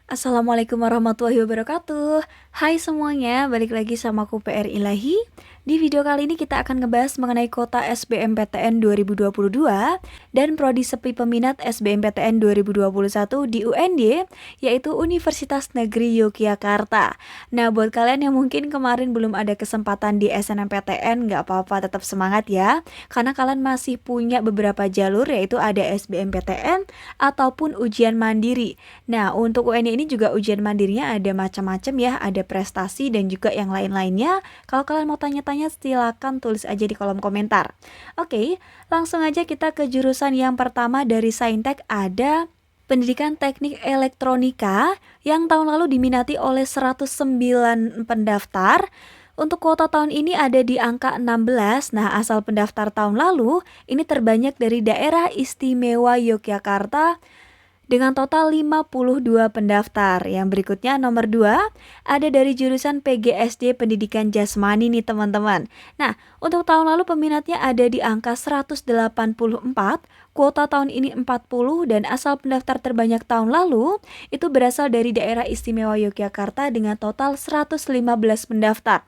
Assalamualaikum warahmatullahi wabarakatuh. Hai semuanya, balik lagi sama aku PR Ilahi. Di video kali ini kita akan ngebahas mengenai kuota SBMPTN 2022 dan prodi sepi peminat SBMPTN 2021 di UNY, yaitu Universitas Negeri Yogyakarta. Nah, buat kalian yang mungkin kemarin belum ada kesempatan di SNMPTN, nggak apa-apa, tetap semangat ya. Karena kalian masih punya beberapa jalur, yaitu ada SBMPTN ataupun ujian mandiri. Nah, untuk UNY ini juga ujian mandirinya ada macam-macam ya, ada prestasi dan juga yang lain-lainnya. Kalau kalian mau tanya-tanya silakan tulis aja di kolom komentar. Oke, langsung aja kita ke jurusan yang pertama dari Saintek, ada Pendidikan Teknik Elektronika yang tahun lalu diminati oleh 109 pendaftar. Untuk kuota tahun ini ada di angka 16. Nah, asal pendaftar tahun lalu ini terbanyak dari daerah istimewa Yogyakarta dengan total 52 pendaftar. Yang berikutnya nomor 2 ada dari jurusan PGSD Pendidikan Jasmani nih teman-teman. Nah, untuk tahun lalu peminatnya ada di angka 184, kuota tahun ini 40, dan asal pendaftar terbanyak tahun lalu itu berasal dari daerah istimewa Yogyakarta dengan total 115 pendaftar.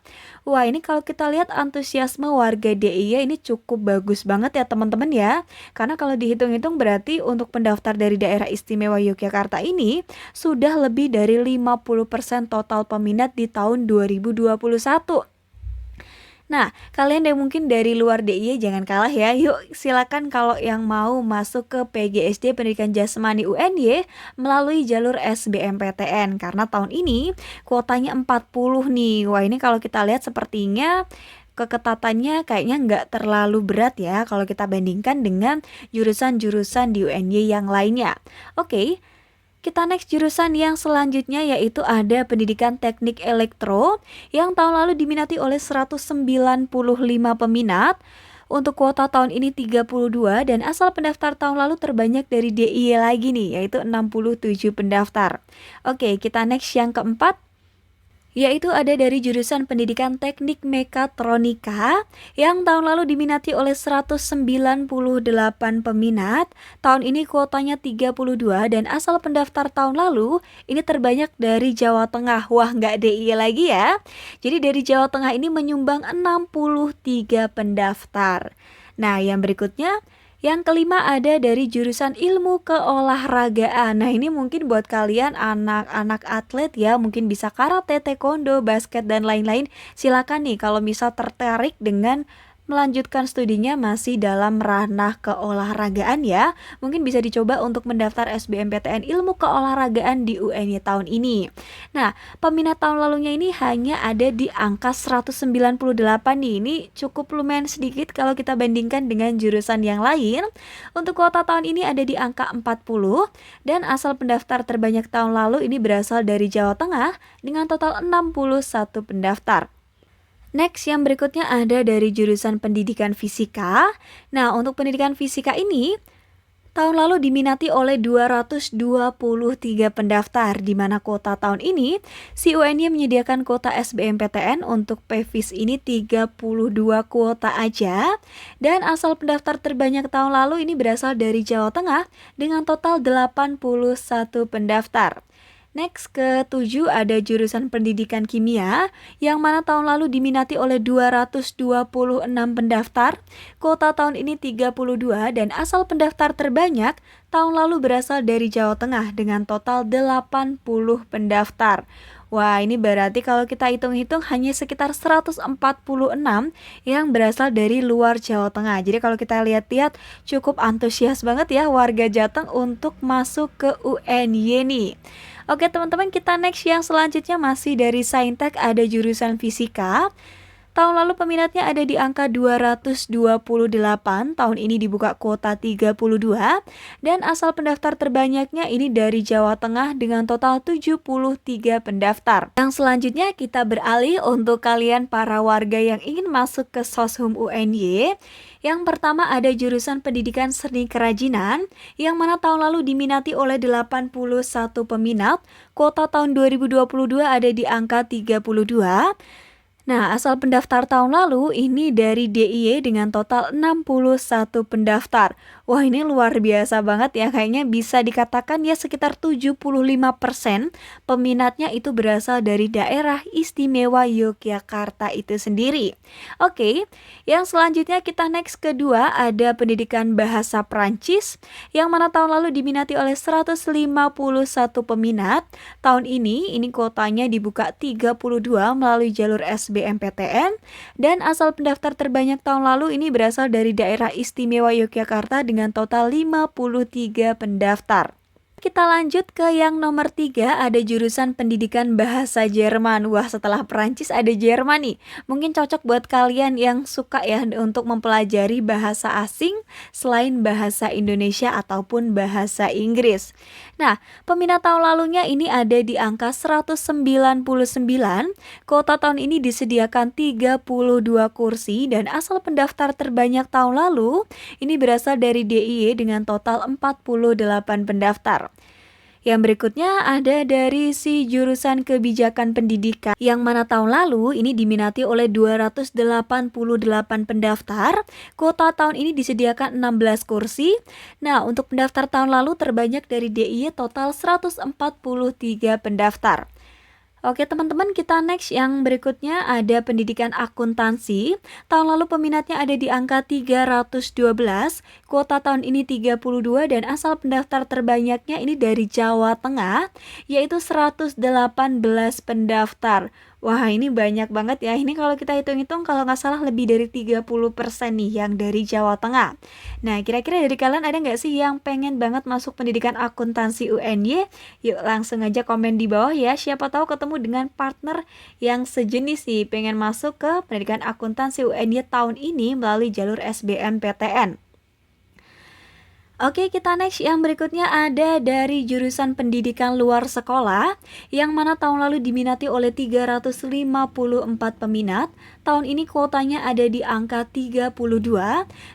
Wah, ini kalau kita lihat antusiasme warga DIY ini cukup bagus banget ya teman-teman ya. Karena kalau dihitung-hitung berarti untuk pendaftar dari daerah istimewa Yogyakarta ini sudah lebih dari 50% total peminat di tahun 2021. Nah, kalian yang mungkin dari luar DIY jangan kalah ya. Yuk, silakan kalau yang mau masuk ke PGSD Pendidikan Jasmani UNY melalui jalur SBMPTN. Karena tahun ini kuotanya 40 nih. Wah, ini kalau kita lihat sepertinya keketatannya kayaknya nggak terlalu berat ya kalau kita bandingkan dengan jurusan-jurusan di UNY yang lainnya. Oke. Kita next jurusan yang selanjutnya, yaitu ada Pendidikan Teknik Elektro yang tahun lalu diminati oleh 195 peminat. Untuk kuota tahun ini 32 dan asal pendaftar tahun lalu terbanyak dari DIY lagi nih, yaitu 67 pendaftar. Oke, kita next yang keempat, yaitu ada dari jurusan Pendidikan Teknik Mekatronika yang tahun lalu diminati oleh 198 peminat. Tahun ini kuotanya 32 dan asal pendaftar tahun lalu ini terbanyak dari Jawa Tengah. Wah, nggak DIY lagi ya. Jadi dari Jawa Tengah ini menyumbang 63 pendaftar. Nah, yang berikutnya, yang kelima ada dari jurusan ilmu keolahragaan. Nah, ini mungkin buat kalian anak-anak atlet ya, mungkin bisa karate, taekwondo, basket, dan lain-lain. Silakan nih kalau misal tertarik dengan melanjutkan studinya masih dalam ranah keolahragaan ya, mungkin bisa dicoba untuk mendaftar SBMPTN Ilmu Keolahragaan di UNY tahun ini. Nah, peminat tahun lalunya ini hanya ada di angka 198 nih. Ini cukup lumayan sedikit kalau kita bandingkan dengan jurusan yang lain. Untuk kuota tahun ini ada di angka 40 dan asal pendaftar terbanyak tahun lalu ini berasal dari Jawa Tengah dengan total 61 pendaftar. Next, yang berikutnya ada dari jurusan Pendidikan Fisika. Nah, untuk pendidikan fisika ini tahun lalu diminati oleh 223 pendaftar, di mana kuota tahun ini si UNY menyediakan kuota SBMPTN untuk PFIS ini 32 kuota aja, dan asal pendaftar terbanyak tahun lalu ini berasal dari Jawa Tengah dengan total 81 pendaftar. Next, ke-7 ada jurusan Pendidikan Kimia yang mana tahun lalu diminati oleh 226 pendaftar. Kuota tahun ini 32 dan asal pendaftar terbanyak tahun lalu berasal dari Jawa Tengah dengan total 80 pendaftar. Wah, ini berarti kalau kita hitung-hitung hanya sekitar 146 yang berasal dari luar Jawa Tengah. Jadi kalau kita lihat-lihat cukup antusias banget ya warga Jateng untuk masuk ke UNY nih. Oke teman-teman, kita next yang selanjutnya masih dari Saintek, ada jurusan Fisika. Tahun lalu peminatnya ada di angka 228, tahun ini dibuka kuota 32, dan asal pendaftar terbanyaknya ini dari Jawa Tengah dengan total 73 pendaftar. Yang selanjutnya kita beralih untuk kalian para warga yang ingin masuk ke Soshum UNY. Yang pertama ada jurusan Pendidikan Seni Kerajinan yang mana tahun lalu diminati oleh 81 peminat. Kuota tahun 2022 ada di angka 32. Nah, asal pendaftar tahun lalu ini dari DIY dengan total 61 pendaftar. Wah, ini luar biasa banget ya, kayaknya bisa dikatakan ya sekitar 75% peminatnya itu berasal dari daerah istimewa Yogyakarta itu sendiri. Oke, yang selanjutnya kita next kedua ada pendidikan bahasa Prancis yang mana tahun lalu diminati oleh 151 peminat. Tahun ini kuotanya dibuka 32 melalui jalur SBMPTN dan asal pendaftar terbanyak tahun lalu ini berasal dari daerah istimewa Yogyakarta dengan total 53 pendaftar. Kita lanjut ke yang nomor 3, ada jurusan pendidikan bahasa Jerman. Wah, setelah Perancis ada Jerman nih. Mungkin cocok buat kalian yang suka ya untuk mempelajari bahasa asing selain bahasa Indonesia ataupun bahasa Inggris. Nah, peminat tahun lalunya ini ada di angka 199. Kuota tahun ini disediakan 32 kursi dan asal pendaftar terbanyak tahun lalu ini berasal dari DIY dengan total 48 pendaftar. Yang berikutnya ada dari si jurusan kebijakan pendidikan yang mana tahun lalu ini diminati oleh 288 pendaftar. Kuota tahun ini disediakan 16 kursi. Nah, untuk pendaftar tahun lalu terbanyak dari DIY total 143 pendaftar. Oke teman-teman, kita next yang berikutnya ada pendidikan akuntansi. Tahun lalu peminatnya ada di angka 312, kuota tahun ini 32 dan asal pendaftar terbanyaknya ini dari Jawa Tengah yaitu 118 pendaftar. Wah, ini banyak banget ya. Ini kalau kita hitung-hitung kalau nggak salah lebih dari 30% nih yang dari Jawa Tengah. Nah, kira-kira dari kalian ada nggak sih yang pengen banget masuk pendidikan akuntansi UNY? Yuk langsung aja komen di bawah ya. Siapa tahu ketemu dengan partner yang sejenis sih pengen masuk ke pendidikan akuntansi UNY tahun ini melalui jalur SBMPTN. Oke, kita next yang berikutnya ada dari jurusan pendidikan luar sekolah yang mana tahun lalu diminati oleh 354 peminat. Tahun ini kuotanya ada di angka 32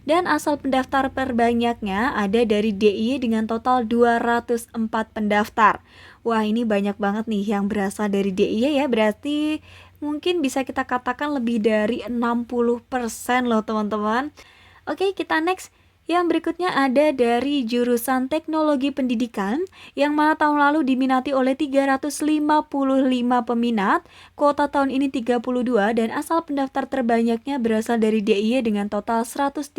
dan asal pendaftar terbanyaknya ada dari DIY dengan total 204 pendaftar. Wah, ini banyak banget nih yang berasal dari DIY ya, berarti mungkin bisa kita katakan lebih dari 60% loh teman-teman. Oke, kita next. Yang berikutnya ada dari jurusan teknologi pendidikan yang mana tahun lalu diminati oleh 355 peminat. Kuota tahun ini 32 dan asal pendaftar terbanyaknya berasal dari DIY dengan total 135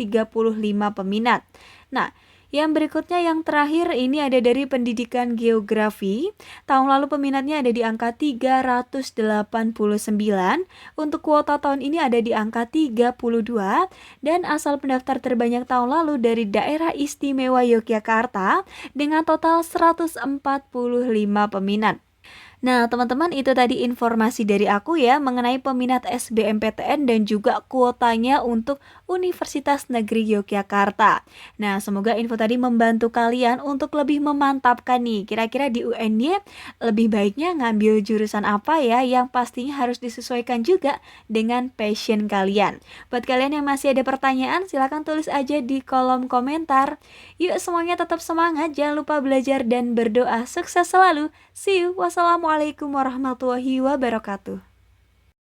peminat. Nah, yang berikutnya yang terakhir ini ada dari pendidikan geografi. Tahun lalu peminatnya ada di angka 389. Untuk kuota tahun ini ada di angka 32 dan asal pendaftar terbanyak tahun lalu dari daerah istimewa Yogyakarta dengan total 145 peminat. Nah, teman-teman, itu tadi informasi dari aku ya mengenai peminat SBMPTN dan juga kuotanya untuk Universitas Negeri Yogyakarta. Nah, semoga info tadi membantu kalian untuk lebih memantapkan nih. Kira-kira di UNY lebih baiknya ngambil jurusan apa ya yang pastinya harus disesuaikan juga dengan passion kalian. Buat kalian yang masih ada pertanyaan, silahkan tulis aja di kolom komentar. Yuk semuanya tetap semangat, jangan lupa belajar dan berdoa. Sukses selalu. See you. Wassalamualaikum warahmatullahi wabarakatuh.